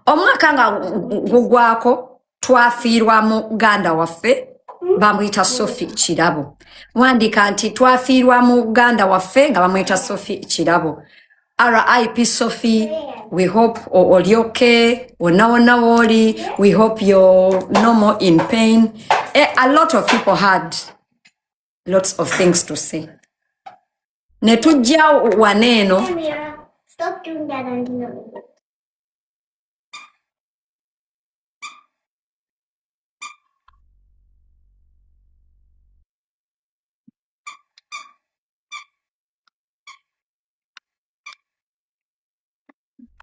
omwaka nga gugwako twafiirwa muganda waffe bamuyita Sophie Kirabo. Wandika nti twafiirwa muganda waffe nga bamuyita Sophie Kirabo. RIP Sophie, we hope oli okay, wona woli, we hope you're no more in pain. A lot of people had lots of things to say. Netujja waneno. Stop doing that and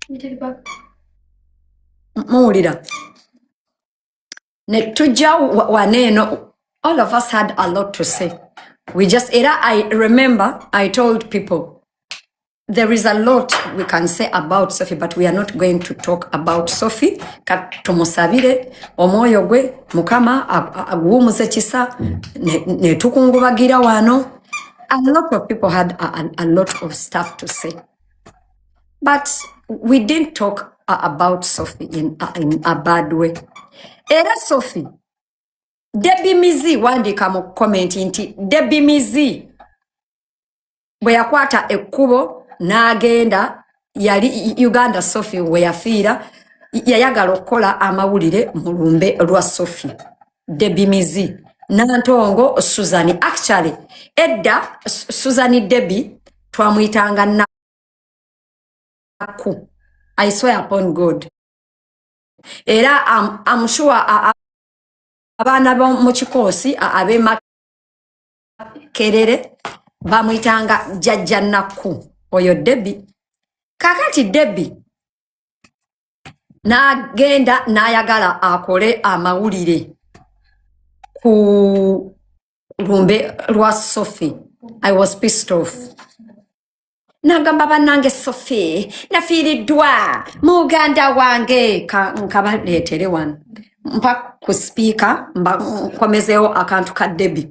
you take it back. Muwulira. Netujja waneno. All of us had a lot to say. I remember I told people there is a lot we can say about Sophie, but we are not going to talk about Sophie. Tumusabire omwoyo gwe Mukama aguwumuze kisa ne tukungubagira wano. A lot of people had a lot of stuff to say. But we didn't talk about Sophie in a bad way. Era Sophie, Debie Mizi wandika mu comment nti Debie Mizi bwe yakwata ekkubo n'agenda yali Uganda Sophie we yafiira yayagala okukola amawulire mu lumbe lwa Sophie. Debie Mizi Nantongo Suzani. Actually edda Suzani Debie twamuyitanga Naku. I swear upon God. Era I'm sure abana mu kikosi abe Makerere bamuyitanga Jjajja Naku oyo Debie. Kakati Debie n'agenda n'ayagala akole amawulire ku lumbe lwa Sophie. I was pissed off. Nagamba bannange Sophie nafiiriddwa muganda wange nkabaleetere wano mpa ku speaker nkomezeewo akantu ka Debie.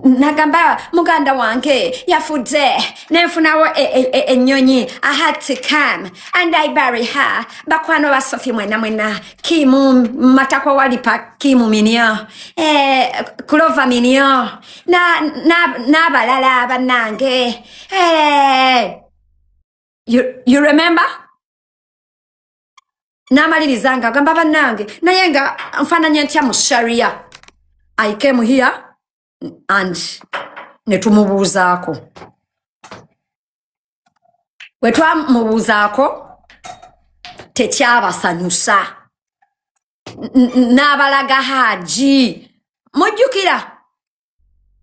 Nagamba muganda wange yafudde nenfunawo ennyonyi. I had to come and I bury her. Bakwano ba Sophie mwena Kimu matako walipa Kimu minyo Clover minyo n'abalala bannange. You remember? Namaliriza nga gamba bannange naye nga nfaananya ntya mu sharia. I came here and netumubuuzaako. Bwe twamubuuzaako tekyabasanyusa. N'abalaga Haji. Mujjukira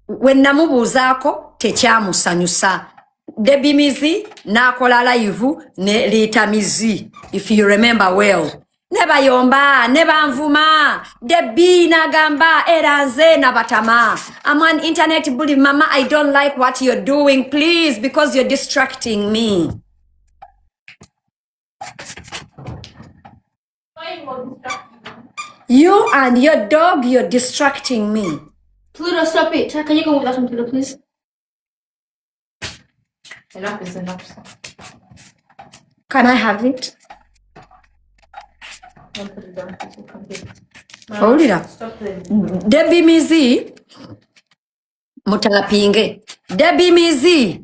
we namubuuzaako tekyamusanyusa. Debie Mizi nakola live ne Lita Mizi, if you remember well. Neba yomba, neba nvuma. Debie nagamba eranze na batama. I'm on internet bully. Mama, I don't like what you're doing, please, because you're distracting me. You and your dog, you're distracting me. Pluto, stop it. Can you go with that one, Pluto, please? Enough is enough. Can I have it? Don't put it down. It's complete. Hold it up. Stop playing. Debie Mizi mutalapinge. Debie Mizi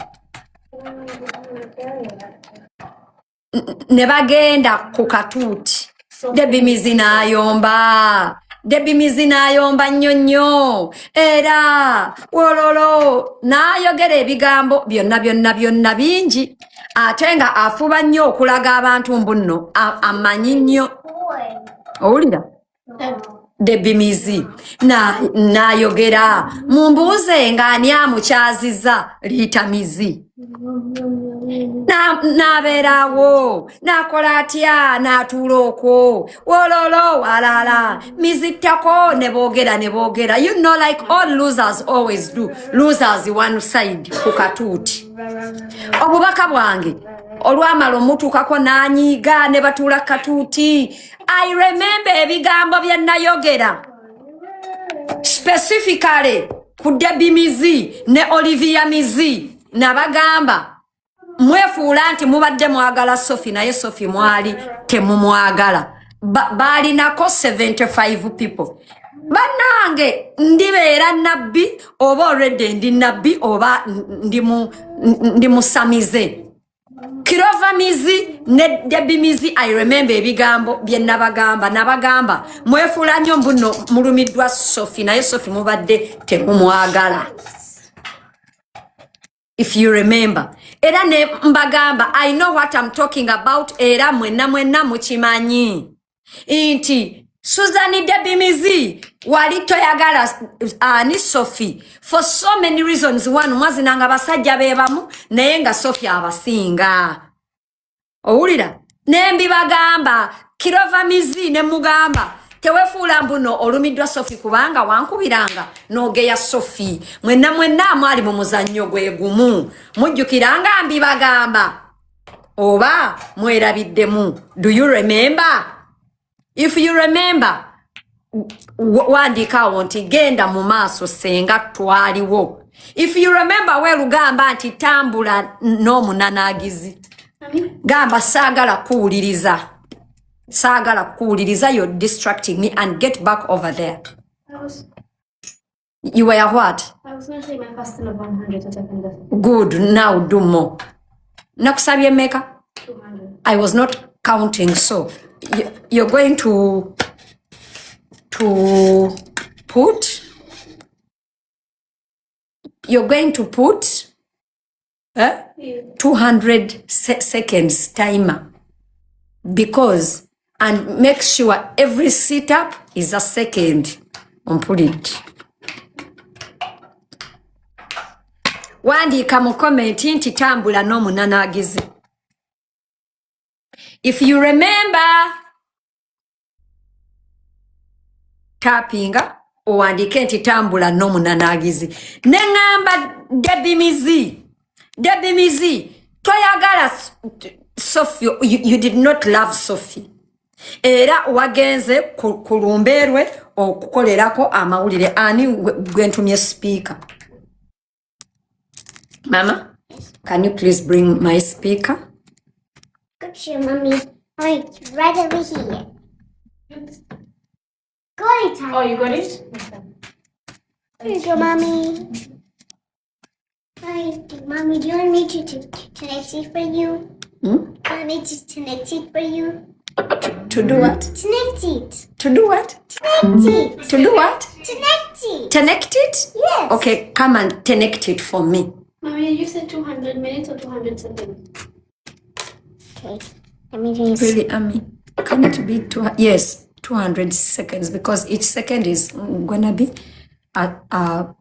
nebagenda ku katuuti. Debie Mizi n'ayomba. Debie Mizi n'ayomba nnyo era wololo n'ayogera ebigambo byonna bingi ate nga afuba nnyo okulaga abantu mbuno amanyi nnyo. Owulira? Debie Mizi n'ayogera mumbuuze nga ani amukyaziza Lita Mizi. N'abeerawo n'akola atya n'atuula okwo wololo walala mizittako ne boogera. You know, like all losers always do. Losers one side ku katuuti. Obubaka bwange olwamala omutuukako n'anyiiga ne batuula katuuti. I remember ebigambo bye nayogera specifically ku Debie Mizi ne Olivia Mizi. Nabagamba mwefuula nti mubadde mwagala Sophie naye Sophie mwali temumwagala. balinako 75 people. Banange ndibeera nabbi oba already ndi nabbi oba ndi musamize. Kirova mizi ne Debie mizi I remember ebigambo bye nabagamba mwefuula nnyo mbuno mulumiddwa Sophie naye Sophie mubadde temumwagala. If you remember. Era ne mbagamba I know what I'm talking about era mwenna mukimanyi. Inti Suzani Debie mizi wali toyagala ani Sophie for so many reasons. One mwazinanga basajja bebamu naye nga Sophie abasinga. Owulira nembi bagamba Kirova mizi ne mugamba tewefuula mbuno olumiddwa Sophie kubanga wankubiranga nogeya Sophie mwenna mwali mu muzannyo gwe gumu mujjukiranga mbi bagamba oba mwerabiddemu. Do you remember? If you remember wandikawo nti genda mu maaso senga twaliwo. If you remember we lugamba nti tambula n'omunanaagizi gamba saagala kuwuliriza you're distracting me and get back over there. You were what? I was going to say my fasting of 100 at a Good, now do more. Nakusabye meka? 200. I was not counting, so you're going to put 200 seconds timer because and make sure every sit up is a second on put it. Wandika mu comment nti tambula n'omunanaagizi. If you remember tappinga owandike nti tambula n'omunanaagizi. Nengamba Debie mizi toyagala Sophie. You did not love Sophie. Era wagenze kulumberwe okukolerako amawulire ani gwentumye speaker. Mama, can you please bring my speaker? Good shit, Mommy. Alright, right over here. Got it, Oh, you got it? Here you go, Mommy. Alright, Mommy, do you want me to connect it for you? Hmm? Do you want me to connect it for you? To do what? Connect it. To do what? Connect it. To do what? Connect it. Connect it? Yes. Okay, come and connect it for me. Mommy, you said 200 minutes or 200 seconds? Okay. Let me just... Really, Ami, can it be 200 seconds because each second is gonna be Okay.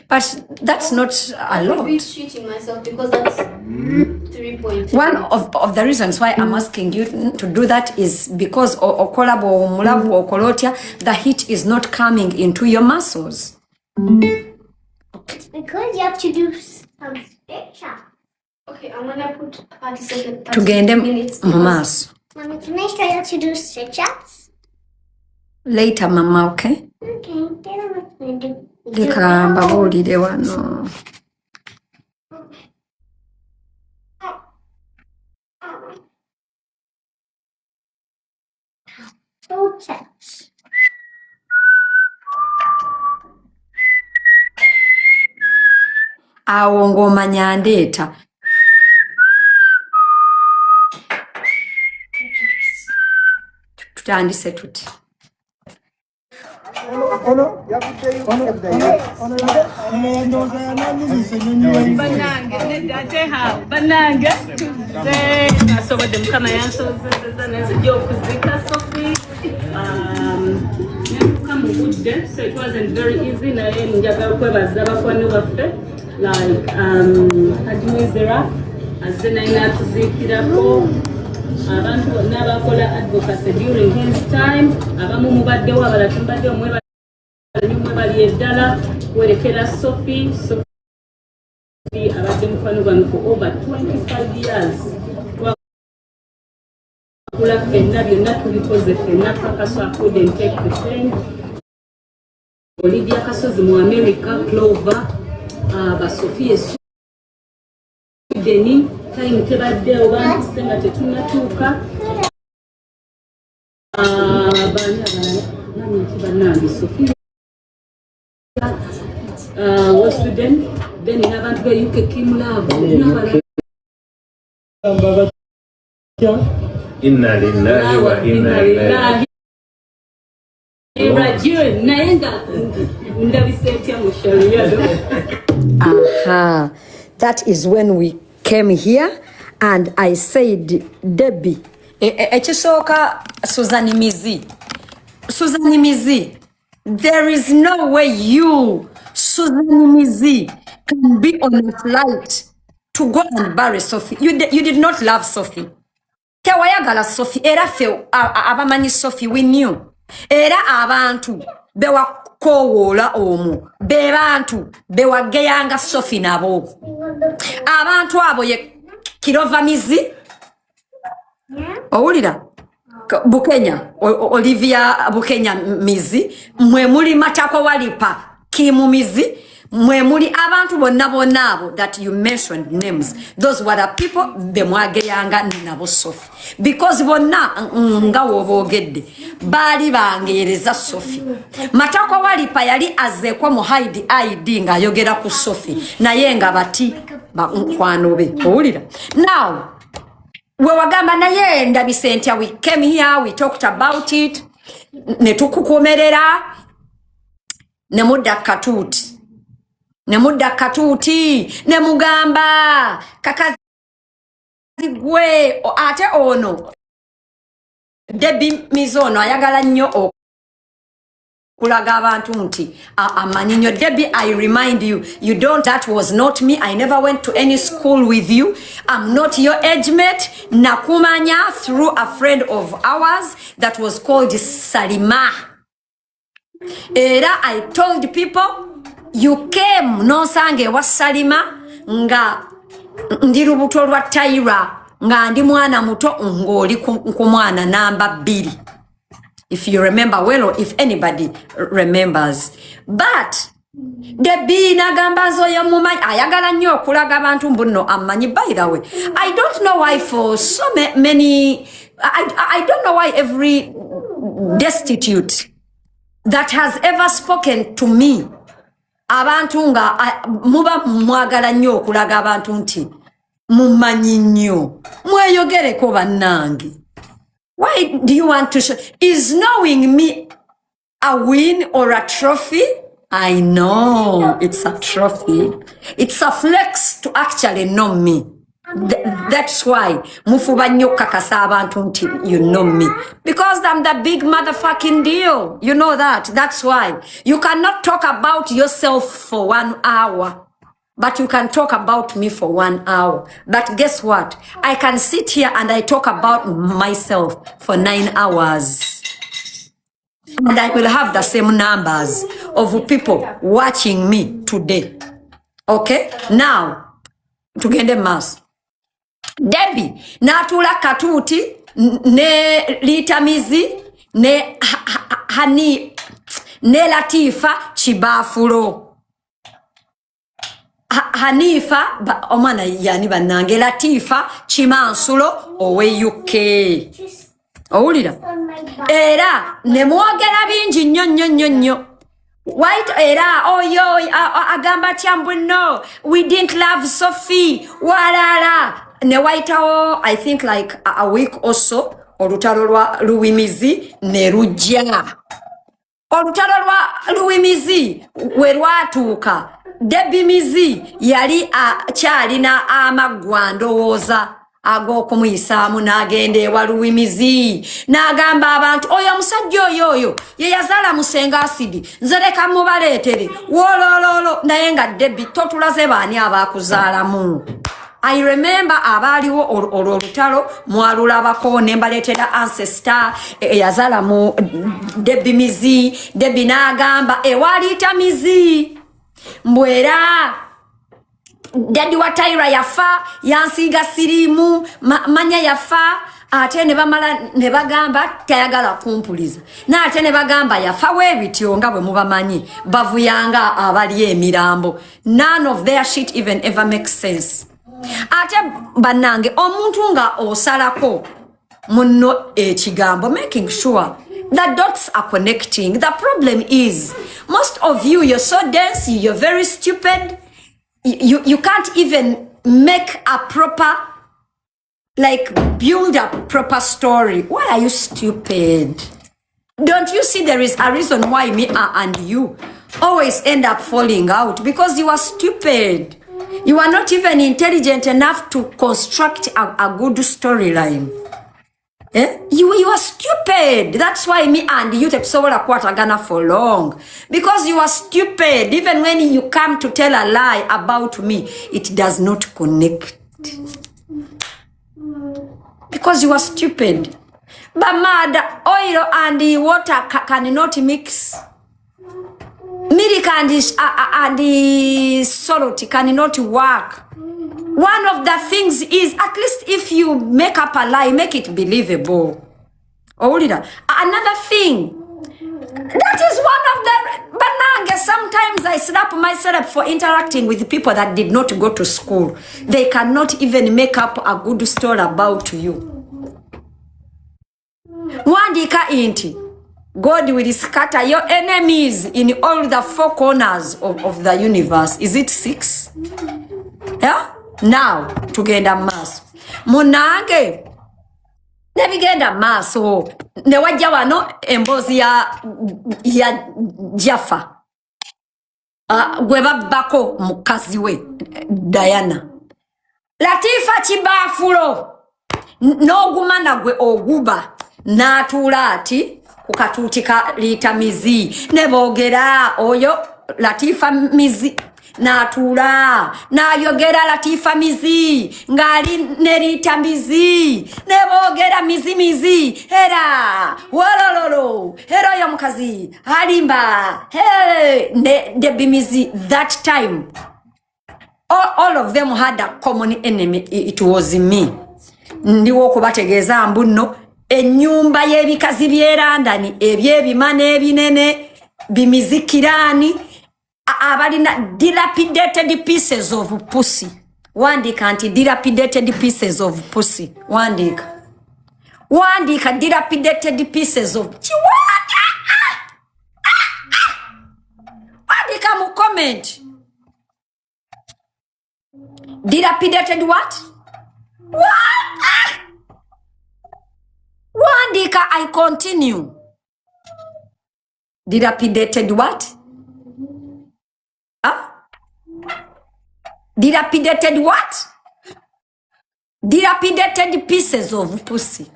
but that's not a I would lot. be cheating myself because that's 3 points. One of the reasons why I'm asking you to do that is because okolabo mulabu okolotia the heat is not coming into your muscles. Because you have to do some stretch-up. Okay, I'm gonna put 30 seconds. Tugende minutes. mu maaso. Mommy, can I try how to do stretch-ups? Later, Mama, okay? Okay, then I'm gonna do... Leka mbabuulire wano. Stretch. Awo ng'omanya ndeeta. Tutandise tuti. Banange tuze nasobodde mukama yansobozesezza nenzijja okuzika Sophie nentuka mu budde so it wasn't very easy naye njagala okwebaza bakwano baffe like admizera azze naye n'atuziikirako abantu bonna abakola advocacy during his time abamu mubaddewo abala tembaddewo mwebali eddala werekera Sophie abadde mukwano gwange for over 25 years twakula ffenna byonna tubikoze ffenna paka so I couldn't take the pain. Olivia Kasozi mu America, Clover, ba Sophie Deni time tebadde oba Senga tetunatuuka bannange Sophie Sweden then n'abantu be UK Kim Love Inna lillahi wa inna ilaihi rajiun naye nga ndabise etya mu sharia. Aha. That is when we came here and I said, Debie, ekisoka Suzanne Mizi, there is no way you, Suzanne Mizi, can be on a flight to go and bury Sophie. You did not love Sophie. Tewayagala Sophie, era fe abamanyi Sophie, we knew. Era abantu bewa kowola omu bebantu bewageyanga Sophie nabo abantu abo ye Kirova Mizi owulira Bukenya Olivia Bukenya Mizi mwe muli Matako Walipa Kimu Mizi mwe muli abantu bonna abo that you mentioned names, those were the people bemwageyanga nabo Sophie because bonna nga wobogedde bali bangereza Sophie. Matako Walipa yali azekwa mu hide ID nga yogera ku Sophie naye nga bati bankwano be owulira. Now we wagamba naye ndabise ntya we came here, we talked about it, ne tukukomerera ne mudda katuuti ne mugamba kakazi gwe ate ono Debie Mizono ayagala nnyo okulaga abantu nti amanyi nnyo. Debie, I remind you, that was not me. I never went to any school with you. I'm not your age mate. Nakumanya through a friend of ours that was called Salima. Era I told people you came nonsange wa Salima nga ndi lubuto lwa Taira nga ndi mwana muto ngoli ku mwana namba 2, if you remember well or if anybody remembers. But Debie nagamba zoyo mumanyi ayagala nnyo okulaga abantu mbuno amanyi. By the way, I don't know why for so many I don't know why every destitute that has ever spoken to me abantu nga muba mwagala nnyo okulaga abantu nti mumanyi nnyo mweyogereko bannange. Why do you want to show? Is knowing me a win or a trophy? I know it's a trophy. It's a flex to actually know me. That's why mufuba nnyo kakasa abantu nti you know me, because I'm the big motherfucking deal. You know that. That's why you cannot talk about yourself for 1 hour, but you can talk about me for 1 hour. But guess what? I can sit here and I talk about myself for 9 hours. And I will have the same numbers of people watching me today. Okay? Now, tugende mass. Debie natula katuuti ne litamizi ne hani ne Latifa Chibafulo Hanifa omwana yani bannange Latifa Chimansulo owe UK owulira era ne mwogera bingi nnyo White era oyo agamba tyambwe no we didn't love Sophie walala ne waitawo I think like a week or so olutalo lwa Luwimizi ne rujja. Olutalo lwa Luwimizi we lwatuuka Debie Mizi yali kyalina amagwandowooza ag'okumuyisaamu n'agenda ewa Luwimizi n'agamba abantu oyo omusajja oyo ye yazaala mu Senga asidi nze leka mubaleetere wolololo naye nga Debie totulaze baani abaakuzaalamu. I remember abaaliwo olutalo mwalulabako ne mbaleetera ancestor yazaala mu Debie Mizi. Debie n'agamba ewaliita Mizi mbwera Daddy wa Taira yafa yansiga sirimu manya yafa ate ne bamala ne bagamba tayagala kumpuliza na ate ne bagamba yafa webityo nga bwe mubamanyi bavuyanga abali emirambo. None of their shit even ever makes sense. ate bannange omuntu nga osalako munno ekigambo making sure the dots are connecting. The problem is most of you, you're so dense, you're very stupid, you can't even make a proper, like build a proper story. Why are you stupid? Don't you see there is a reason why me and you always end up falling out? Because you are stupid. You are not even intelligent enough to construct a good storyline. Eh? You are stupid. That's why me and you take so kwatagana for long. Because you are stupid. Even when you come to tell a lie about me, it does not connect. Because you are stupid. Bamada, oil and water cannot mix. Milk and salt cannot work. One of the things is, at least if you make up a lie, make it believable. Another thing, that is one of the bananga. Sometimes I slap myself for interacting with people that did not go to school. They cannot even make up a good story about you. Wandika inti, God will scatter your enemies in all the four corners of the universe. Is it 6? Yeah? Now, tugenda maso. Munange, nebigenda maso. Newajja wano embozi ya Jaffa. Gwe babbako mukazi we, Diana. Latifa Kibafulo. N'ogumana gwe oguba. N'atuula ati kukatuutika liita mizi. Ne boogera oyo Latifa mizi. N'atuula n'ayogera Latifa mizi ng'ali ne liita mizi. Ne boogera mizi era wolololo era oyo mukazi alimba ne Debie mizi. That time all of them had a common enemy. It was me. Ndiwo okubategeeza mbuno ennyumba y'ebikazi by'erandani ebyebimana ebinene bimizikirani abalina dilapidated pieces of pussy. Wandika anti dilapidated pieces of pussy. Wandika dilapidated pieces of wandika mu comment. Dilapidated what? Wandika, I continue. Dilapidated what? Dilapidated what? Dilapidated pieces of pussy.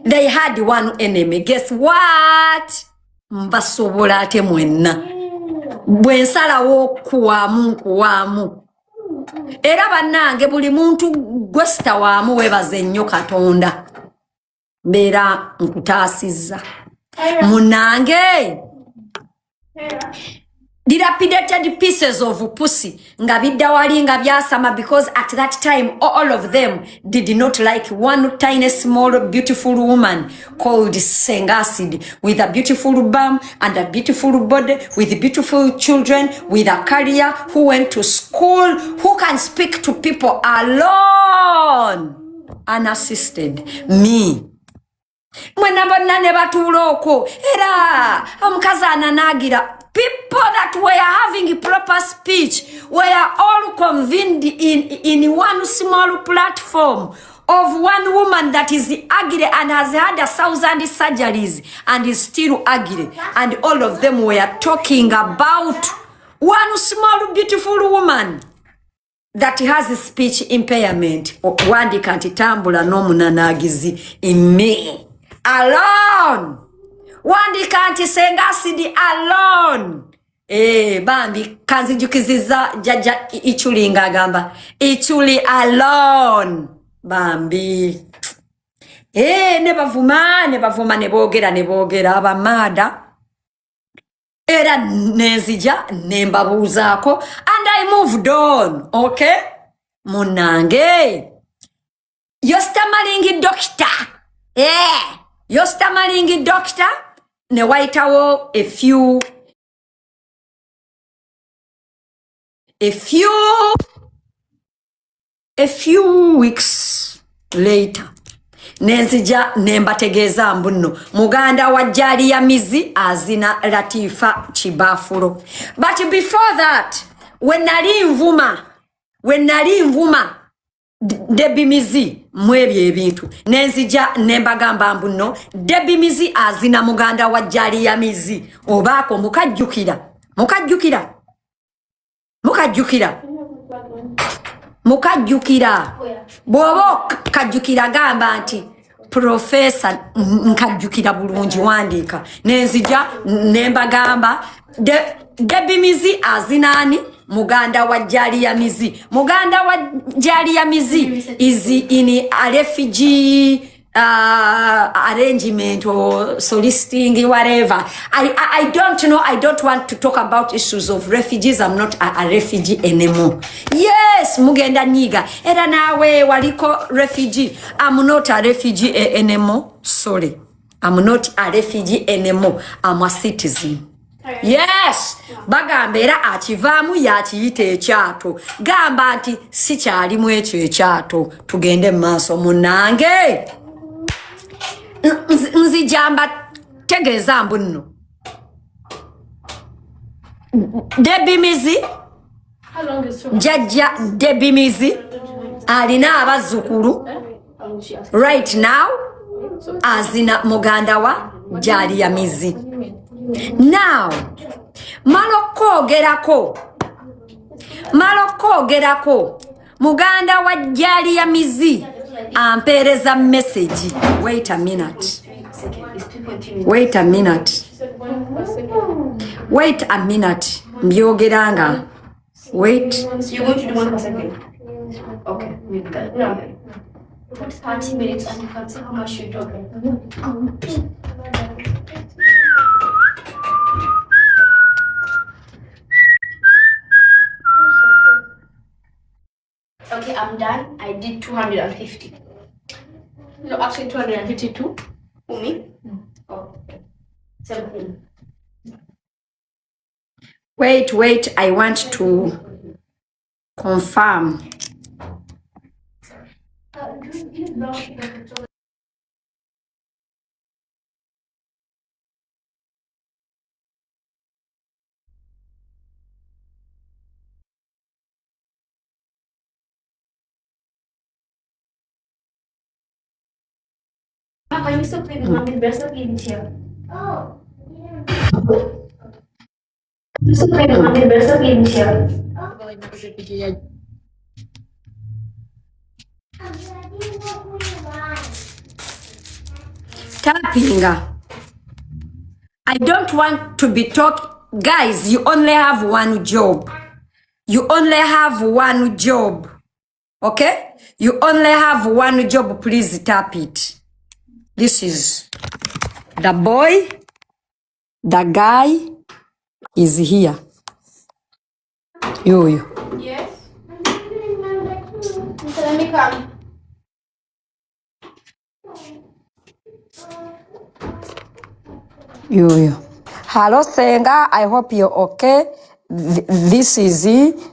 They had one enemy. Guess what? Mbasobola ate mwenna. Bwensalawo kuwamu. Era bannange buli muntu gwesta waamu webaze nnyo Katonda. Mbeera nkutaasizza. Munange. Dilapidated pieces of pussy nga bidda wali nga byasama, because at that time all of them did not like one tiny small beautiful woman called Senga with a beautiful bum and a beautiful body, with beautiful children, with a career, who went to school, who can speak to people alone, unassisted. Me. Mwena bonna ne batuula okwo era omukazi ananagira. People that were having proper speech were all convened in one small platform of one woman that is ugly and has had 1,000 surgeries and is still ugly. And all of them were talking about one small beautiful woman that has a speech impairment. Wandika nti tambula n'omunanaagizi in me. Alone. Wandika nti Senga alone. Bambi kanzijukiziza jaja ichulinga agamba. Ichuli alone. Bambi. Ne bavuma ne boogera abamada. Era nezija nembabuuzaako and I moved on. Okay? Munange. You're stammering doctor. You're stammering doctor. Ne waitawo a few A few weeks later, nenzija nembategeeza mbuno muganda wa jali ya mizi azina Latifa Chibafulo. But before that, when nali nvuma Debie mizi mwebye ebintu nenzija nembagamba mbuno Debie mizi azina muganda wa jali ya mizi obaako mukajjukira bw'oba kajjukira gamba nti profesa nkajjukira bulungi wandiika nenzija nembagamba Debie mizi azinaani muganda wa jali ya mizi is in a refugee arrangement or soliciting whatever. I don't know. I don't want to talk about issues of refugees. I'm not a refugee anymore. Yes, mugenda niga era nawe waliko refugee. I'm not a refugee anymore. Sorry, I'm not a refugee anymore. I'm a citizen. Yes, bagamba era akivaamu yakiyita ekyato gamba nti sikyalimu ekyo ekyato tugende maaso munange nzijamba tegeeza mbuno Debie mizi jajja Debie mizi alina abazzukulu right now azina muganda wa jali ya mizi. Now malokoogerako muganda wa jali ya mizi ampereza message. Wait a minute mbyogeranga. Wait, You're going to do 1 per second. Okay, we've got no. 30 minutes and you can see how much you're talking. Okay, I'm done. I did 250. No, actually 252. For me? Oh, okay. 17. Wait, I want to confirm. Can you still play with mommy? Best of in here. Oh, yeah. You still play with mommy? Best of in here. Tapping. I don't want to be talking. Guys, you only have one job. Okay? You only have one job. Please tap it. This is the boy. The guy is here. You. Yes. Let me come. You. Hello, Senga. I hope you're okay. This is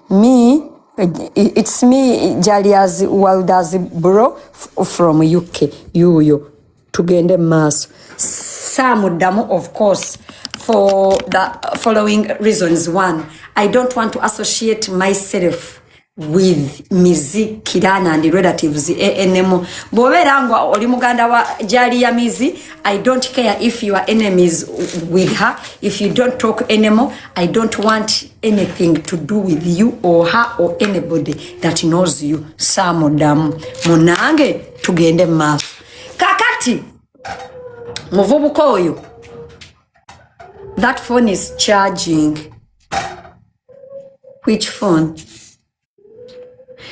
me. It's me, Jalia's Walda's bro from UK. You. Tugende maso. Some Damu, of course, for the following reasons. One, I don't want to associate myself with Mizi Kirana and the relatives anymore. Boberangwa oli muganda wa jali ya Mizi. I don't care if you are enemies with her. If you don't talk anymore, I don't want anything to do with you or her or anybody that knows you. Samudam munange tugende maso. Kakati muvubuka oyo. That phone is charging. Which phone?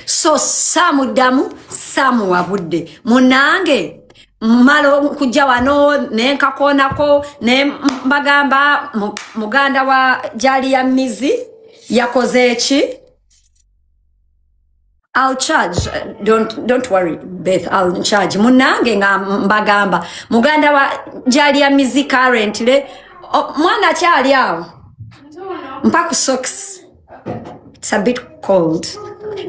So samudamu samu wabudde munange malo kujja wano nenkakonako ne mbagamba muganda wa jali ya Mizi yakoze eki. I'll charge. Don't worry, Beth. I'll charge. Munange nga mbagamba muganda wa jali ya Mizi currently mwana kyali awo mpaku socks. It's a bit cold.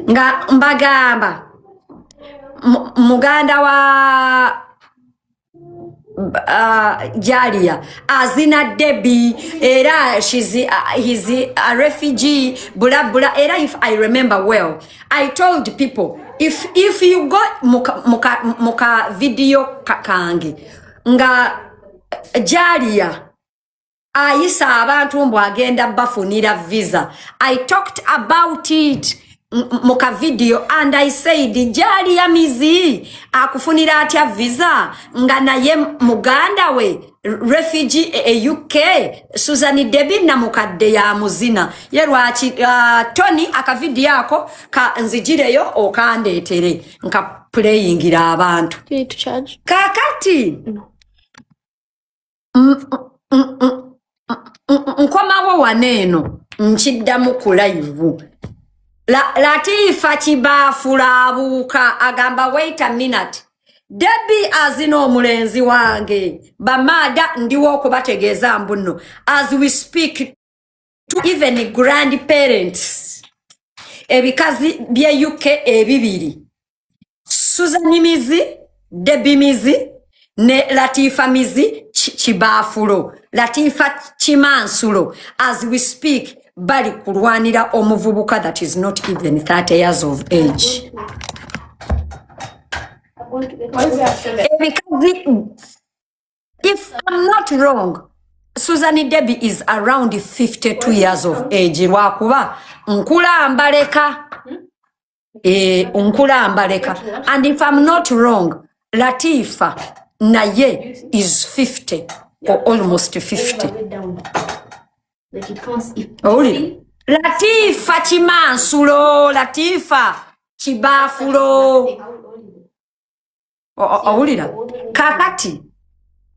Nga mbagamba muganda wa Jalia azina Debie era he's a refugee bula era if I remember well I told people if you got muka video kange nga Jalia ayisa abantu mbu agenda bafunira visa I talked about it muka video and I said Jalia mizi akufunira atya visa nga naye muganda we refugee UK Susan Debie na mukadde ya muzina yerwachi Tony aka video yako ka nzijireyo okandeetere nka playingira abantu You need to charge. kakati nkomawo waneno nchiddamu ku live Latifa chibafula abuuka agamba wait a minute Debie azina omulenzi wange bamada ndiwo okubategeeza mbuno as we speak to even grandparents ebikazi bye UK ebibiri Susan mizi Debie mizi ne Latifa mizi chibafulo Latifa chimansulo as we speak bali kulwanira omuvubuka that is not even 30 years of age because if I'm not wrong Susan Debie is around 52 years of age lwakuba nkula mbaleka and if I'm not wrong Latifa naye is 50 or almost 50 Latifa chimansulo Latifa chibafulo Awulira kakati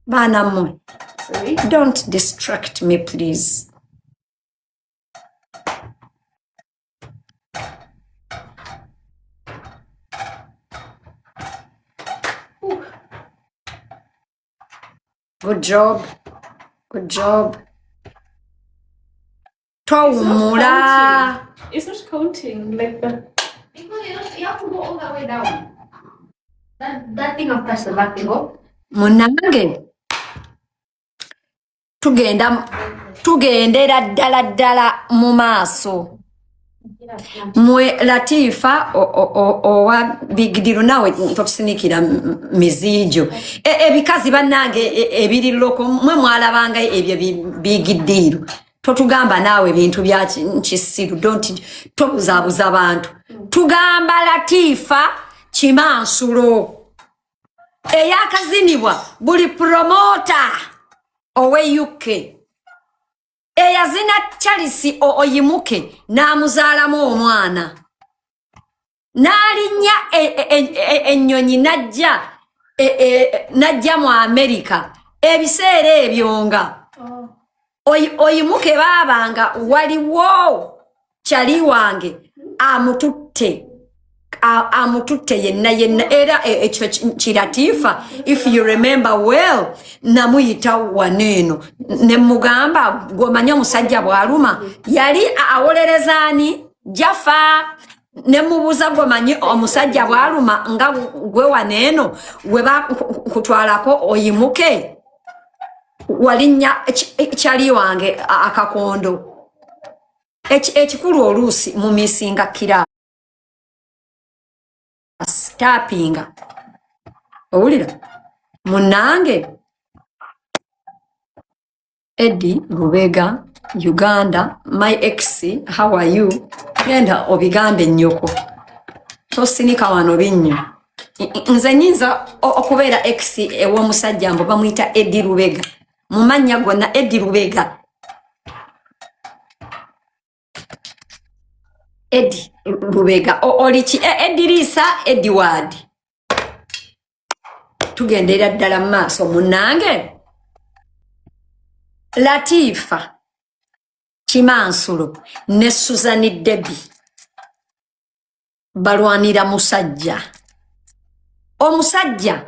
bana mwe don't distract me please good job Mula. It's not counting like that. Because you have to go all the way down. That thing of touch the back table. Munange. Tugendera ddala mu maaso. Mwe Latifa owa bigidiru nawe tokusinikira mizijo. Ebikazi bannange ebiri loko mwe mwalabanga ebyo bigidiru. Totugamba nawe bintu bya nkisiru don't tobuzabuza abantu tugamba Latifa chimansulo eyakazinibwa buli promoter owe UK eyazina Charles oyimuke namuzaalamu omwana nalinya ennyonyi najja mu America ebiseera ebyonga oyimuke babanga waliwo chali wange amututte yenna era ekyo kiratifa if you remember well namuyita waneno ne mugamba gwomanyo musajja bwaluma yali awolerezani jafa ne mubuza gwomanyi omusajja bwaluma nga gwe waneno weba kutwalako oyimuke walinya chali wange akakondo ekikulu oluusi mu misinga kira tappinga owulira munange Eddie Lubega Uganda my ex how are you genda obigambe nnyoko tosinika wano binnyo nze nyinza okubeera ex ew'omusajja mbo bamuyita Eddie Lubega mumanya gonna Eddie Lubega Eddie Lubega olichi Edirisa Edward tugendera ddala maaso munange Latifa Chimansulo ne Susan Debie balwanira musajja omusajja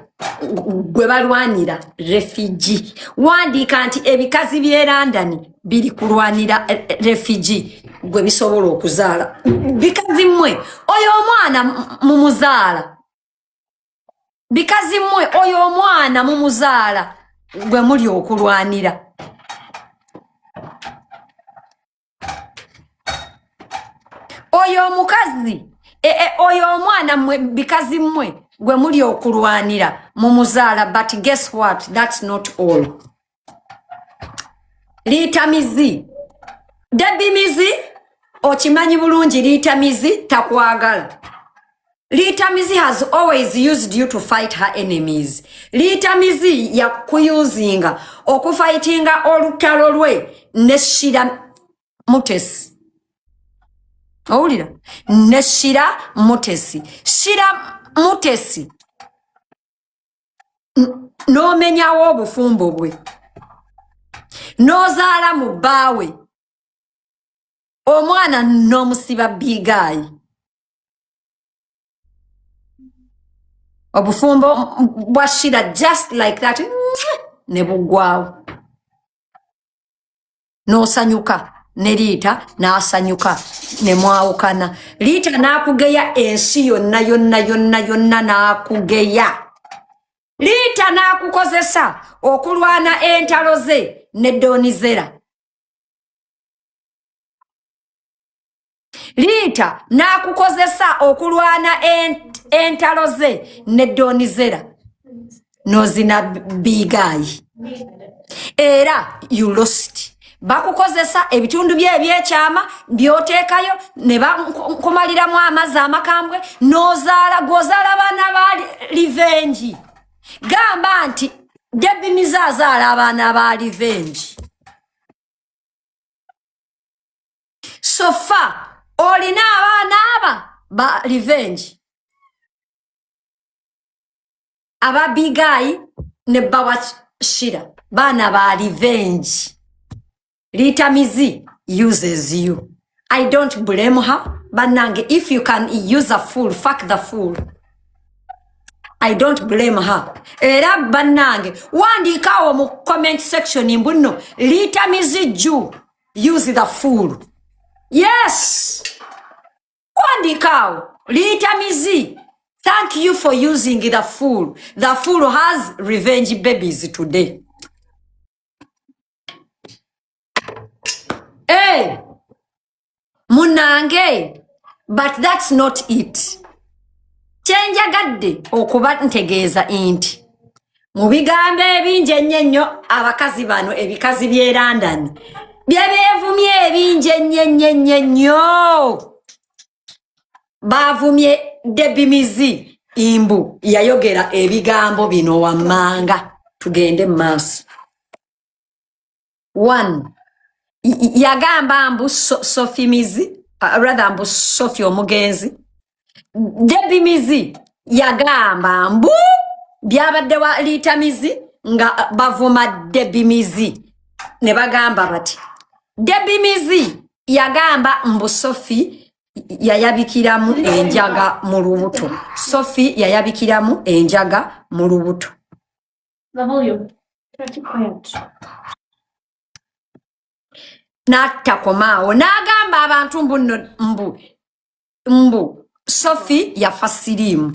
gwe balwanira refugee wandika nti ebikazi bye London biri kulwanira refugee gwe bisobola okuzaala bikazi mmwe oyo omwana mumuzaala bikazi mmwe oyo omwana mumuzaala gwe muli okulwanira. Oyo omukazi oyo omwana mmwe bikazi mmwe gwe muli okulwanira mumuzaala. But guess what? That's not all. Liitamizi Debie mizi okimanyi bulungi. Liitamizi takwagala. Liitamizi has always used you to fight her enemies. Liitamizi yakuyuzinga okufightinga olutalo lwe ne Shira Mutesi. Owulira? Ne Shira Mutesi. Shira Mutesi n'omenyawo obufumbo bwe n'ozaala mu bbaawe omwana n'omusiba bigaayi. Obufumbo bwa Shira just like that ne bugwawo n'osanyuka ne Liita n'asanyuka ne mwawukana. Liita n'akugeya ensi yonna yonna yonna yonna n'akugeya. Liita n'akukozesa okulwana entalo ze ne Donizera. Liita n'akukozesa okulwana entalo ze ne Donizera n'ozina bigaayi. Era you lost. Bakukozesa ebitundu bye ebyekyama byoteekayo ne bakumaliramu amazzi amakambwe n'ozaala gwozaala baana ba revenge. Gamba nti Debie mizazaala abaana ba revenge. Sophie olina abaana aba ba revenge. Aba bigaayi ne bawa Shira baana ba revenge. Liitamizi uses you. I don't blame her. Banange, if you can use a fool, fuck the fool. I don't blame her. Era banange, wandikawo mu comment section imbuno, Liitamizi Jew, use the fool. Yes. Wandikawo, Liitamizi, thank you for using the fool. The fool has revenge babies today. Hey, munange, but that's not it. Kyenjagadde okuba ntegeeza inti mu bigambo ebingi ennyo abakazi bano ebikazi by'e London byebeevumye ebingi ennyo baavumye Debie mizi imbu yayogera ebigambo bino wammanga. Tugende mu maaso. 1 yagamba mbu Sophie mizi rather mbu Sophie omugenzi. Debie mizi yagamba mbu byabadde wa Liitamizi nga bavuma Debie mizi ne bagamba bati Debie mizi yagamba mbu Sophie yayabikiramu enjaga mu lubuto. Sophie yayabikiramu enjaga mu lubuto. The volume. Try to quiet. N'atakomaawo n'agamba abantu mbu Sophie yafa siriimu.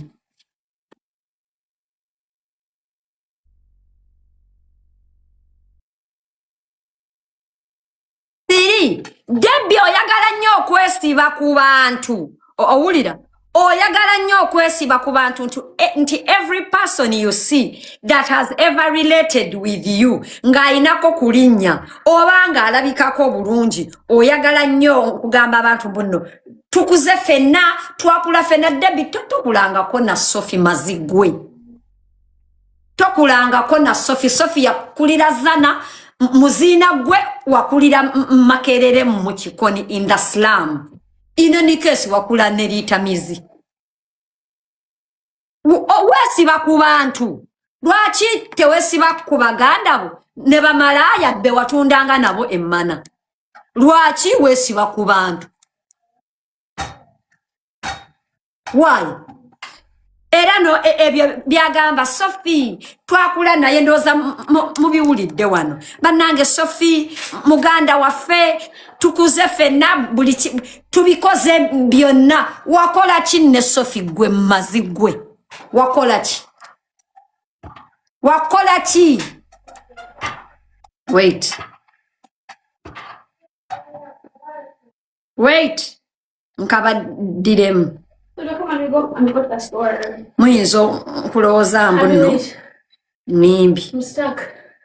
Debie oyagala nnyo okwesiba ku bantu. Owulira? Oyagala nnyo okwesiba ku bantu nti every person you see that has ever related with you ng'ayinako kulinnya oba ng'alabikako bulungi. Oyagala nnyo okugamba abantu buno tukuze ffenna twakula ffenna. Debie tokulangako na Sophie mazigwe. Tokulangako na Sophie. Sophie yakulira zana muziina gwe wakulira makerere mu kikoni in the slum. In any case wakula ne Liitamizi. Wesiba ku bantu. Lwaki tewesiba ku baganda bo ne bamalaaya be watundanga nabo emmana? Lwaki wesiba ku bantu? Why? Era no ebyo byagamba Sophie twakula naye ndoza mubiwulidde wano. Bannange Sophie muganda waffe tukuze ffenna buli tubikoze byonna. Wakola ki ne Sophie gwe mazigwe? Wakola ki? wakola ki? Wait. Nkabaddiremu. So don't come and go and go to the store. Muyinza okulowooza mbu nno nimbi. I'm stuck.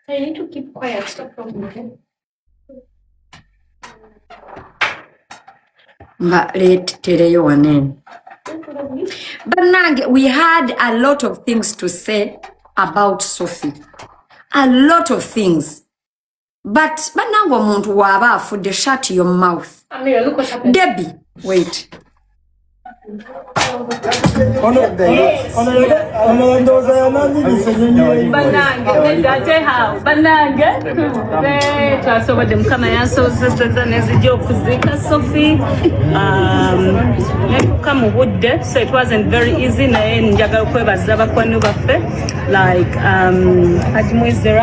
I need to keep quiet. Stop talking, okay? Mbaleetereyo waneeno. Bannange, we had a lot of things to say about Sophie. A lot of things. But bannange omuntu waaba afudde, shut your mouth. Amira, look what happened. Debie, wait. Banange twasobodde mukama yansozeseza nezijja okuziika Sophie netuuka mu budde, so it wasn't very easy, naye njagala okwebaza bakwano baffe like Kyamukoze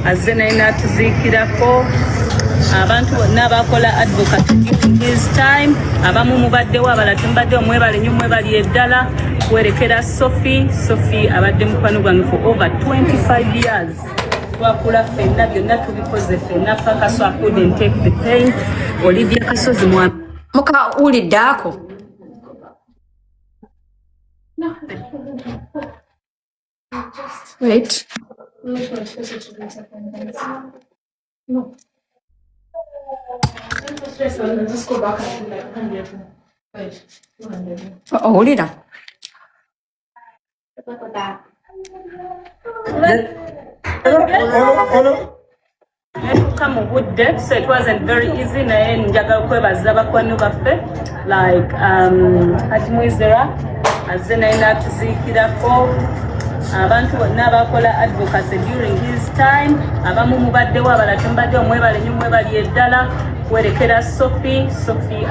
azze naye n'atuziikirako abantu bonna abakola advocate during his time, abamu mubaddewo abalala temubaddewo, mwebale nnyo mwebali eddala kwerekera Sophie abadde mukwano gwange for over 25 years. Twakula ffenna byonna tubikoze ffenna faka, so I couldn't take the pain. Olivia Kasozi Mukawulidde ako? No. Wait. No. Just go back and like 100. Wait, 200. Owulira? Look at that. netuuka mu budde, so it wasn't very easy, naye njagala okwebaza bakwano baffe like Kyamukoze azze naye n'atuziikirako abantu bonna abakola advocacy during his time, abamu mubaddewo abalala temubaddewo, mwebale nnyo mwebali eddala kwerekera Sophie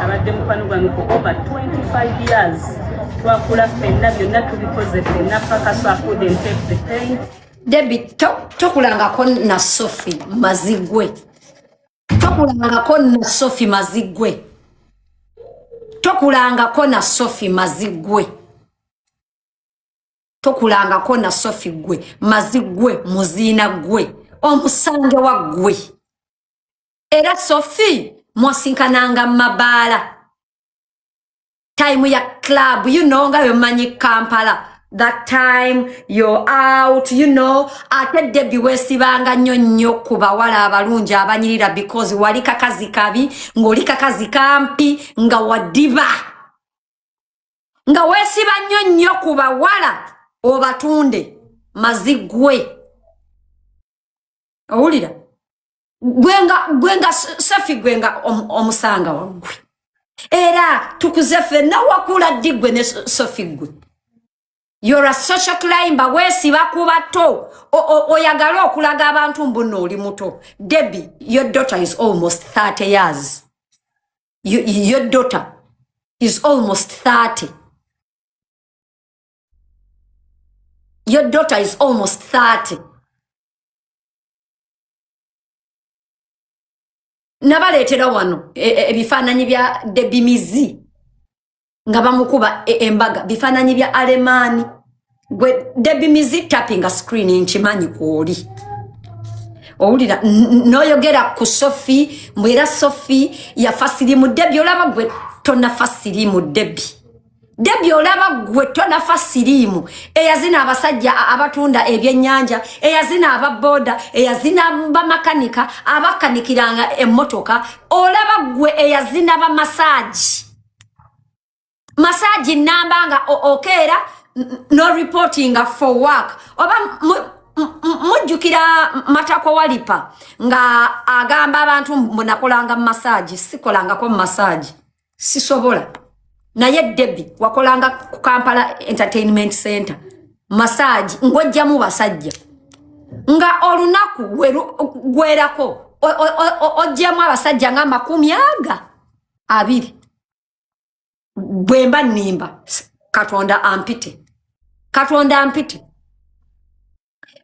abadde mukwano gwange for over 25 years. Twakula ffenna byonna tubikoze ffenna paka, so I couldn't take the pain. Debie, tokulangako na Sophie mazigwe. Tokulangako na Sophie mazigwe. Tokulangako na Sophie mazigwe. Tokulangako na Sophie gwe mazigwe muziina gwe omusange wa gwe. Era Sophie mwasinkananga mabaala time ya club, you know, nga yomanyi Kampala. That time you're out, you know, ate Debie weesibanga nnyo ku bawala abalungi abanyirira because wali kakazi kabi, ng'oli kakazi kampi, nga wadiba. Nga weesiba nnyo ku bawala obatunde mazigwe. Owulira? Gwenga Sophie gwenga omusanga waggwe. Era tukuze ffenna wakula digwe ne Sophie gwe. You're a social climber, weesiba ku bato. Oyagala okulaga abantu mbuno oli muto. Debie, your daughter is almost 30 years. Your daughter is almost 30. Your daughter is almost 30. Nabaleetera wano ebifaananyi bya Debie mizi nga bamukuba embaga, bifaananyi bya Alemaani. Gwe Debie mizi tapping a screen nkimanyi kwoli. Owulira n'oyogera ku Sophie, mbwera Sophie yafa sirimu. Debie olaba gwe tonafa sirimu. Debie olaba gwe tonafa sirimu. Eyazina abasajja abatunda ebyennyanja, eyazina ababoda, eyazina bamakanika abakanikiranga emmotoka. Olaba gwe eyazina bamassage. Massage nambanga okeera no reporting for work. Oba mujjukira Matako Walipa nga agamba abantu munakolanga massage. Sikolangako massage, sisobola. Naye Debie wakolanga ku Kampala Entertainment Center massage ng'ojjamu basajja nga olunaku gwerako ojjamu abasajja nga 20. Bwemba nnimba Katonda ampite.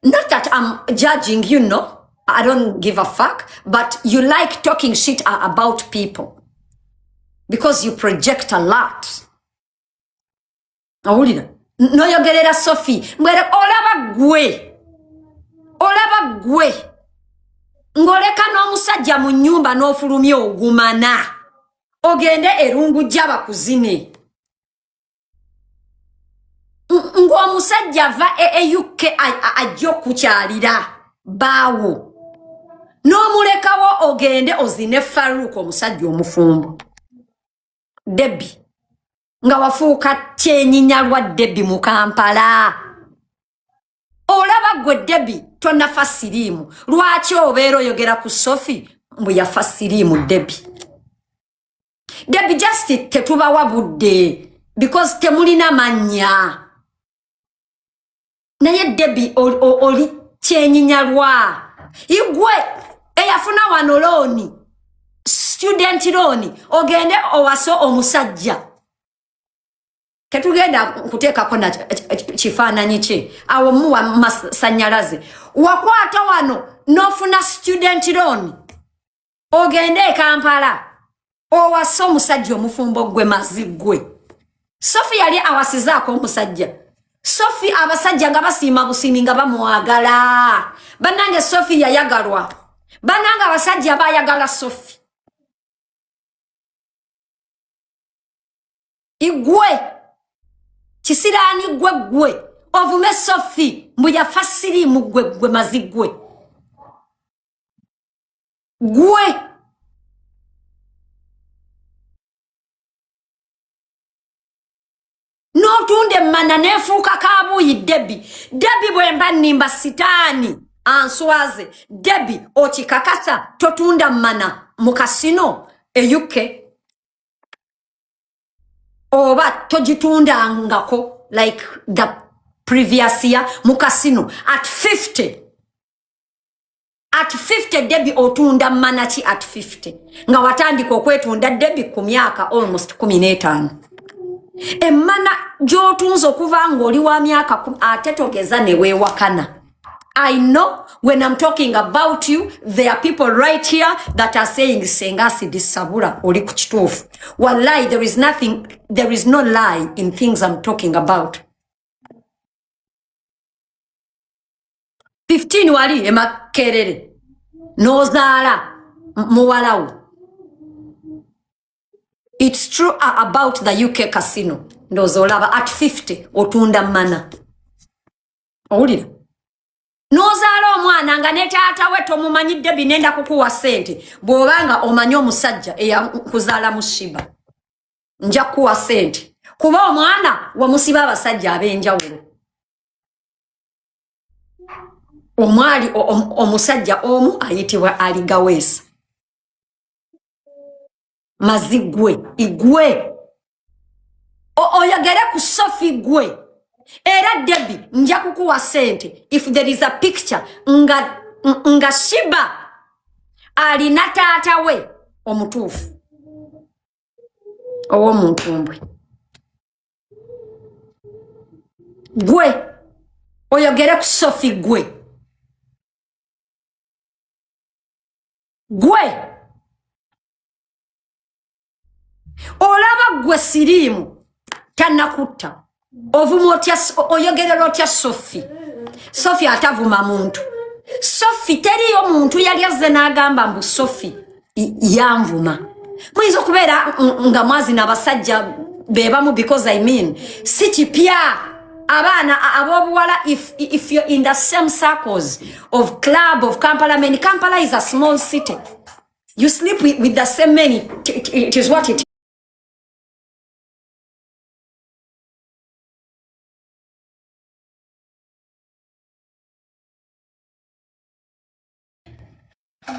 Not that I'm judging, you know, I don't give a fuck, but you like talking shit about people because you project a lot. Awulira noyogerera Sophie mbwere olaba gwe olaba gwe ngoleka n'omusajja mu nnyumba n'ofulumya ogumana ogende erungu jaba kuzine ng'omusajja va UK ajja okukyalira baawo n'omulekawo ogende ozine Farouk omusajja omufumbo Debie nga wafuuka kyenyinya lwa Debie mu Kampala olaba gwe Debie tonafa siriimu lwaki obeera oyogera ku Sophie mbu yafa siriimu Debie just tetubawa budde because temulina mannya naye Debie oli kyenyinya lwa igwe eyafuna wano looni student looni ogende owaso omusajja ketugenda kuteekako na kifaananyi kye awo muwa masanyalaze wakwata wano n'ofuna student loan ogende e Kampala owasa omusajja omufumbo gwe mazigwe Sophie yali awasizaako omusajja Sophie abasajja nga basiima busiimi nga bamuwagala bannange Sophie yayagalwa bannange abasajja bayagala Sophie igwe kisiraani gwe ovume Sophie mbu yafa siriimu gwe mazigwe gwe n'otunde mana neefuuka kaabuuyi Debie bwemba nnimba sitaani answaze Debie okikakasa totunda mana mu kasino e UK oba togitundangako like the previous year mu casino at 50 Debie otunda manachi at 50 nga watandika okwetunda Debie ku myaka almost 15 emmana gy'otunza okuva ng'oli wa myaka ate togeza ne weewakana I know when I'm talking about you, there are people right here that are saying, Senga sidisabula oli ku kituufu. Wallahi, there is no lie in things I'm talking about. 15 wali emakerere. Nozaala muwalawo. It's true about the UK casino. Ndozolaba at 50 otunda mana. Owulira? Nozaala omwana nga ne taata we tomumanyidde binenda kukuwa sente bw'obanga omanyi omusajja eyakuzaala mu Shiba nja kuwa sente kuba omwana wamusiba abasajja ab'enjawulo omwali omusajja omu ayitibwa Aligaweesa mazigwe igwe oyogere ku Sophie gwe era Debie nja kukuwa sente if there is a picture nga Shiba alina taata we omutuufu ow'omuntumbwe gwe oyogere ku Sophie gwe olaba gwe siriimu tanakutta ovuma otya oyogerera otya Sophie atavuma muntu Sophie teriyo muntu yali azze n'agamba mbu Sophie yanvuma muyinza okubeera nga mwazi n'abasajja bebamu because I mean si kipya abaana ab'obuwala if you're in the same circles of club of Kampala. I mean, Kampala is a small city. You sleep with the same men. It is what it is.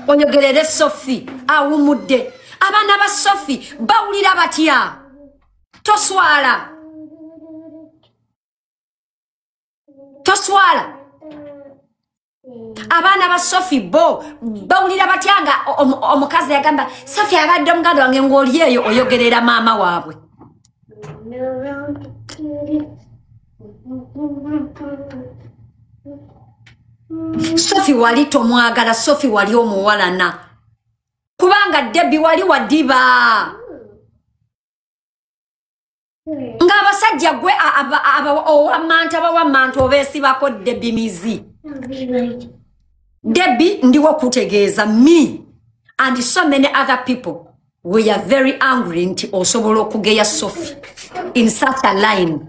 Onyogerere Sophie awumudde abaana ba Sophie bawulira batya toswala abaana ba Sophie bawulira batya nga omukazi yagamba Sophie abadde omuganda wange ng'oli eyo oyogerera maama waabwe Sophie wali tomwagala Sophie wali omuwalana kubanga Debie wali wadiba nga abasajja gwe owamanta obeesibako Debie mizi Debie ndiwo kutegeeza me and so many other people we are very angry nti osobola okugeya Sophie in such a line.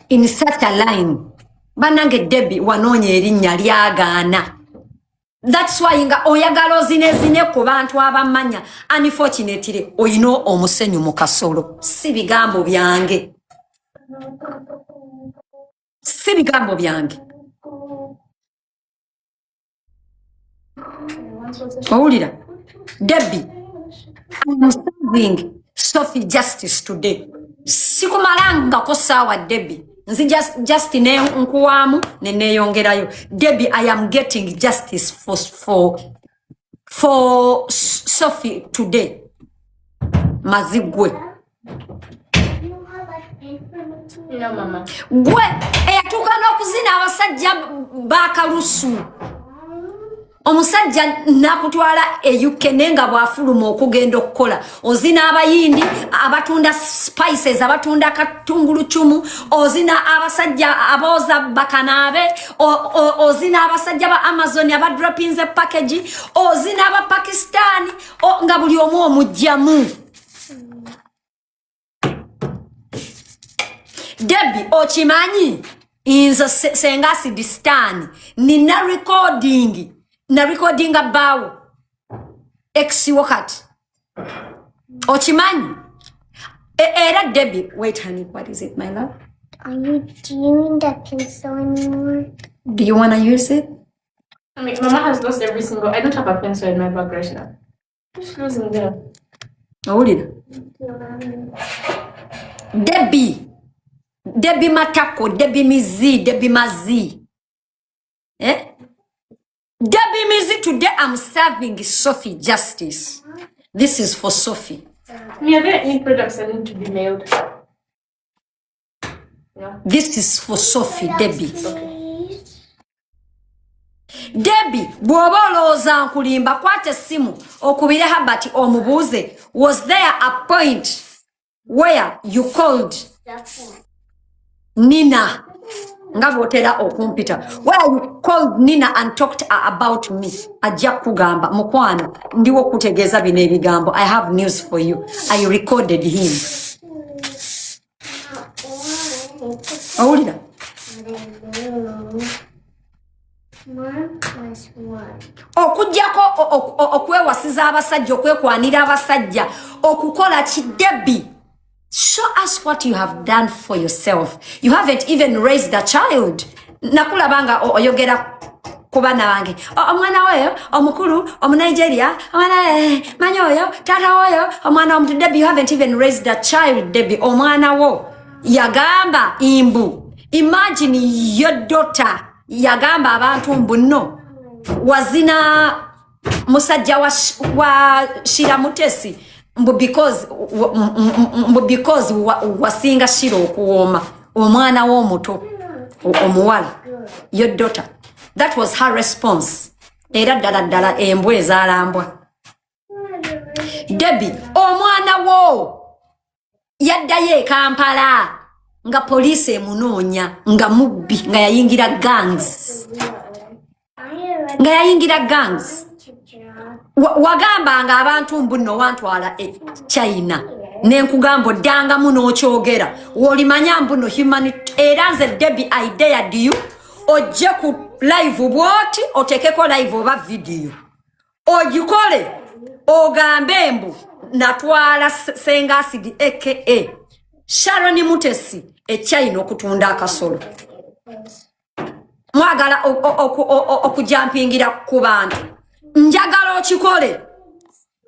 In such a line. Banange Debie wanoonya erinnya lyagaana. That's why nga oyagala ozinezine ku bantu abamanya. Unfortunately, oyina omusenyu mu kasolo. Si bigambo byange. Si bigambo byange. Owulira? Debie, I'm serving Sophie justice today. Sikumalangako saawa Debie. Nzi just ne nkuwamu ne neeyongerayo. Debie, I am getting justice for Sophie today. Mazigwe. No, Mama. Gwe eyatuuka n'okuzina abasajja baakalusu. Omusajja nakutwala UK nenga bwafuluma okugenda okukola. Ozina abayindi abatunda spices, abatunda katungulu chumu, ozina abasajja aboza bakanaabe, ozina abasajja ba Amazon abadropinze package, ozina aba Pakistani, nga buli omu omujjamu. Debie ochimanyi inza Senga sidistani nina recording. Na recording about ex wakati. Ochimanyi. Era Debie. Wait, honey, what is it, my love? Do you need that pencil anymore? Do you want to use it? I mean, Mama has lost every single. I don't have a pencil in my bag right now. Just losing them. Hold it. Debie matako, Debie mizi, Debie mazi. Eh? Debie mizi, today I'm serving Sophie justice. This is for Sophie. Are there any products that need to be mailed? No. This is for Sophie, Debie. Debie, bw'oba olowooza nkulimba kwata essimu okubire Habati omubuuze, was there a point where you called Nina? Nga bw'otera okumpita. Where you called Nina and talked about me. Ajja kugamba mukwano ndiwo kutegeeza bino ebigambo. I have news for you. I recorded him. Owulira? Okujjako okwewasiza abasajja, okwekwanira abasajja, okukola ki Debie? Show us what you have done for yourself. You haven't even raised a child. Nakulabanga oyogera ku baana bange. Omwana weyo, omukulu, omunigeria, omwana manyi oyo, tata oyo, omwana omuntu. Debie, you haven't even raised a child, Debie. Omwana wo yagamba imbu. Imagine your daughter yagamba abantu mbuno wazina musajja wa Shiramutesi because wasinga Shiro okuwoma omwana w'omuto omuwala, your daughter. That was her response. Era ddala embwa ezaalambwa. Debie, omwana wo yaddayo e Kampala nga poliisi emunoonya nga mubbi nga yayingira gangs. Wagambanga abantu mbuno wantwala e China. Nenkugamba oddangamu n'okyogera. Wolimanya mbuno era nze Debie I dared you ojje ku live bwoti otekeko live oba video. Ogikole ogambe mbu natwala Senga Acid aka Sharon Mutesi e China okutunda akasolo. Mwagala okujampingira ku bantu. Njagala okikole.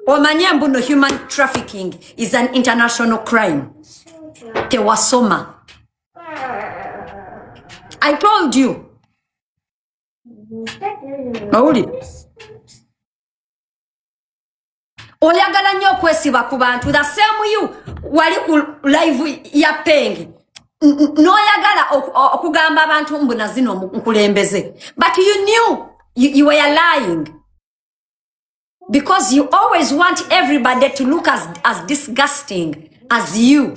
Omanye mbuno human trafficking is an international crime. Tewasoma. I told you. Mauli. Oyagala nnyo okwesiba ku bantu. The same you wali ku live ya Pengi. Noyagala okugamba abantu mbuna zino nkulembeze. But you knew you were lying. Because you always want everybody to look as disgusting as you.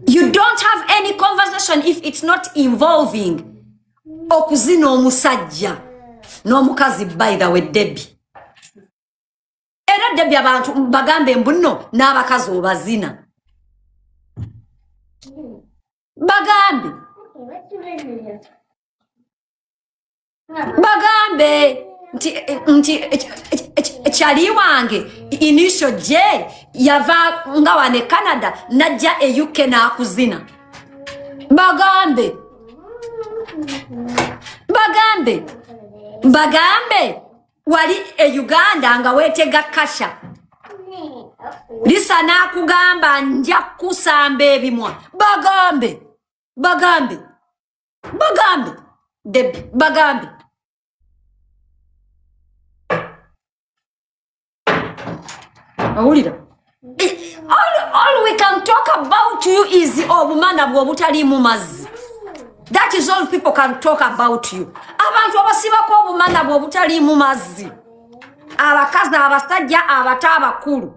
You don't have any conversation if it's not involving okuzina omusajja n'omukazi, by the way, Debie. Era Debie abantu bagambe mbuno n'abakazi obazina. Bagambe nti chali wange inisho je yava nga wane Canada najja e UK na kuzina. Bagambe wali e Uganda nga wetega kasha lisa na kugamba nja kusamba ebimwa. Bagambe Debie, bagambe. All we can talk about you is obumana bwobutali mu mazzi. That is all people can talk about you. Abantu abasiba ko obumana bwobutali mu mazzi. Abakazi, abasajja, abato, abakulu.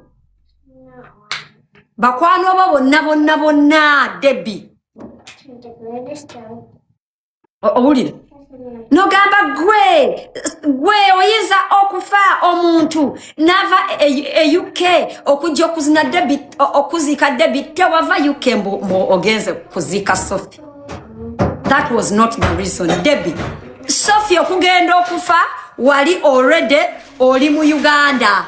Bakwano bonna Debie. Owulira? Nogamba gwe oyinza okufa omuntu nava e UK okujja okuzina Debie okuzika Debie tewava UK mbo ogenze kuzika Sophie. That was not the reason. Debie, Sophie okugenda okufa wali already oli mu Uganda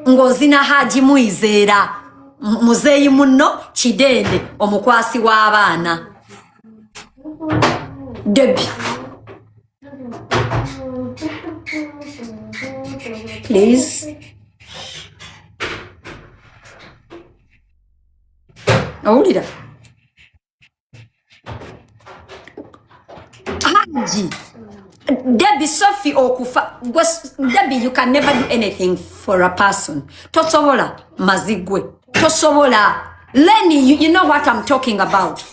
ngozina Haji Muizera muzeyi muno Kidende omukwasi w'abaana. Debie, please. Owulira? Haji Debie, Sophie okufa. Debie, you can never do anything for a person. Tosobola mazigwe. Tosobola. Lenny, you know what I'm talking about.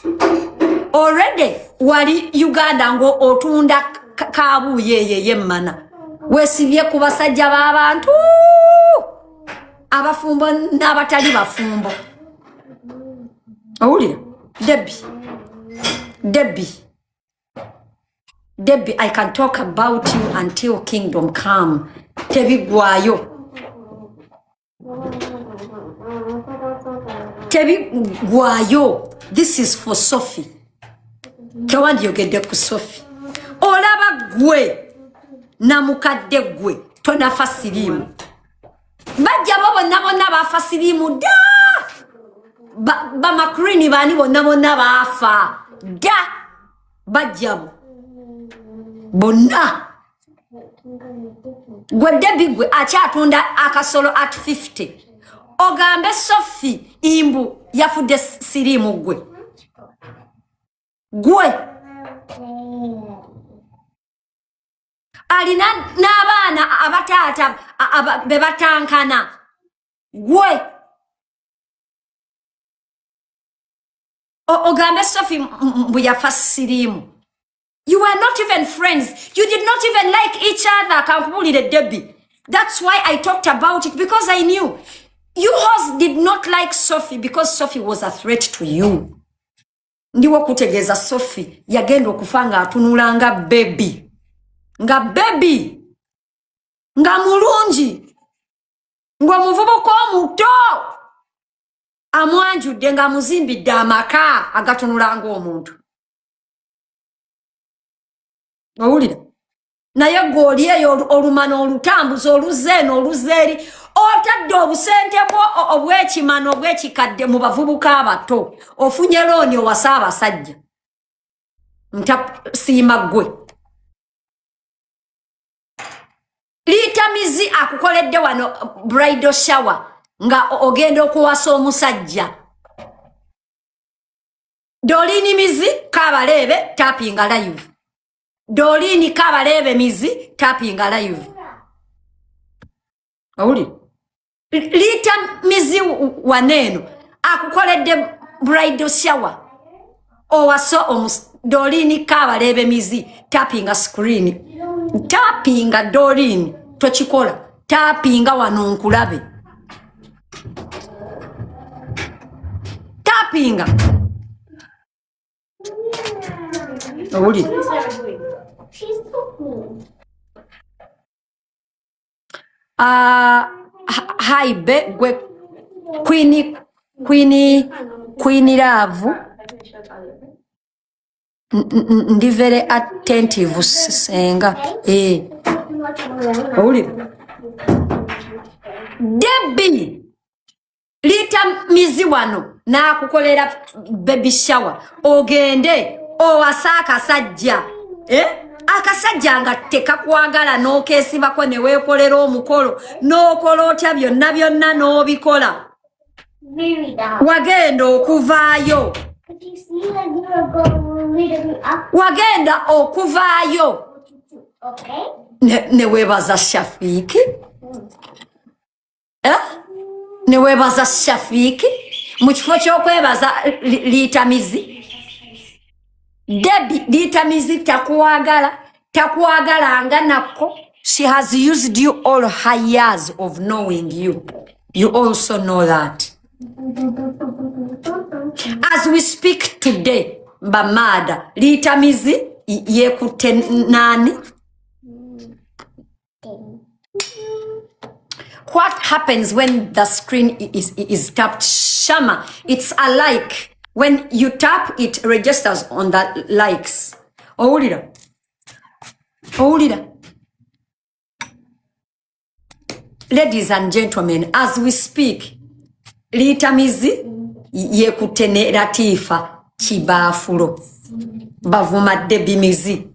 Already wali Uganda ngo otunda kabu ye mana. Wesibye kubasajja b'abantu abafumbo n'abatali bafumbo. Owulira? Debie, I can talk about you until kingdom come. Tebigwayo. This is for Sophie. Kewandi yogedde ku Sophie. Olaba gwe na mukadde gwe tonafa sirimu. Bajja bonna bafa sirimu da. Ba Makrini bani bonna bafa da. Bajja bonna. Gwe Debie gwe akyatunda akasolo at 50. Ogambe Sophie imbu yafudde sirimu gwe. Alina n'abaana abataata bebatankana. Ogambe Sophie mbu yafa sirimu. You were not even friends. You did not even like each other. Kankubulire Debie. That's why I talked about it, because I knew you hosts did not like Sophie because Sophie was a threat to you. Ndiwo kutegeza Sophie yagenda okufanga atunula nga baby. Nga mulungi. Nga muvubuka omuto. Amwanjudde nga muzimbidde amaka agatunula nga omuntu. Owulira? Naye goli eyo olumano olutambuza oluzeeno oluzeeri otadde obusente bwo obwekimano obwekikadde mu bavubuka abato ofunye looni owasa abasajja. Siima gwe. Liitamizi akukoledde wano bridal shower nga ogenda okuwasa omusajja. Dolini mizi kabalebe tapinga live. Dolini kabalebe mizi tapinga live. Awuli? Lita mizi waneno akukoledde bridal shower. Owaso dolini kabalebe mizi tapinga screen. Tapinga dolini tochikola. Tappinga wano nkulabe. Tappinga. Owuli. She's cooking. Hi, gwe Queenie Love. Ndi very attentive Senga. Owuli. Debie. Lita mizi wano na kukolera baby shower. Ogende owasaka sajja. Akasajja nga tekakwagala n'okeesibako ne weekolera omukolo n'okola otya byonna n'obikola. Wagenda okuvaayo. Wagenda okuvaayo. Ne weebaza Shafiiki. Ne weebaza Shafiiki mu kifo ky'okwebaza liitamizi. Debie liitamizi takuwagalanga nako. She has used you all her years of knowing you. You also know that. As we speak today, Bamada, liitamizi yekutte nani? What happens when the screen is tapped? Shama, it's a like. When you tap, it registers on the likes. Owulira. Ladies and gentlemen, as we speak, liitamizi yekutte ne Latifa Kibaafulo. Bavuma Debie mizi.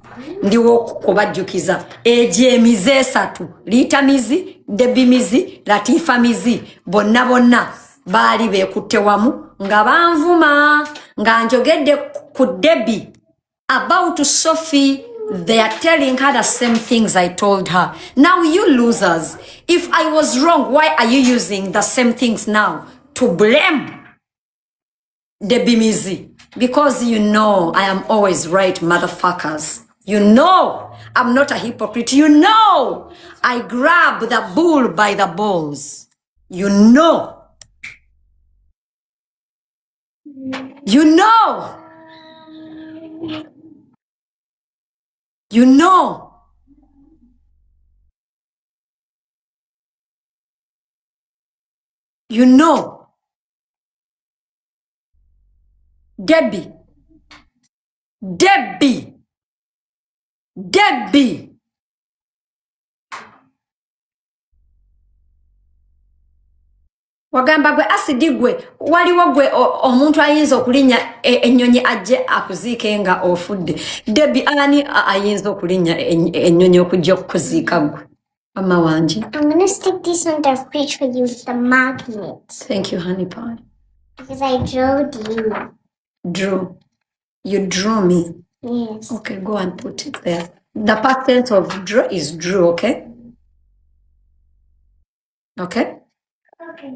Ndiwo kubajjukiza. Emize esatu. Liitamizi, Debie mizi, Latifa mizi. Bonna. Baali beekutte wamu. Nga banvuma. Nga njogedde ku Debie. About Sophie. They are telling her the same things I told her. Now you losers. If I was wrong, why are you using the same things now to blame Debie mizi? Because you know I am always right, motherfuckers. You know I'm not a hypocrite. You know I grab the bull by the balls. You know. You know. You know. You know. Debie. Wagamba gwe asidi gwe waliwo gwe omuntu ayinza okulinya ennyonyi ajje akuziike nga ofudde. Debie ani ayinza okulinya ennyonyi okujja okuziika gwe? Mama wanje. I'm going to stick this on the fridge for you with the magnet. Thank you, honey pie. Because I drew you. Drew. You drew me. Yes. Okay, go and put it there. The past tense of drew is drew, okay? Okay? Okay.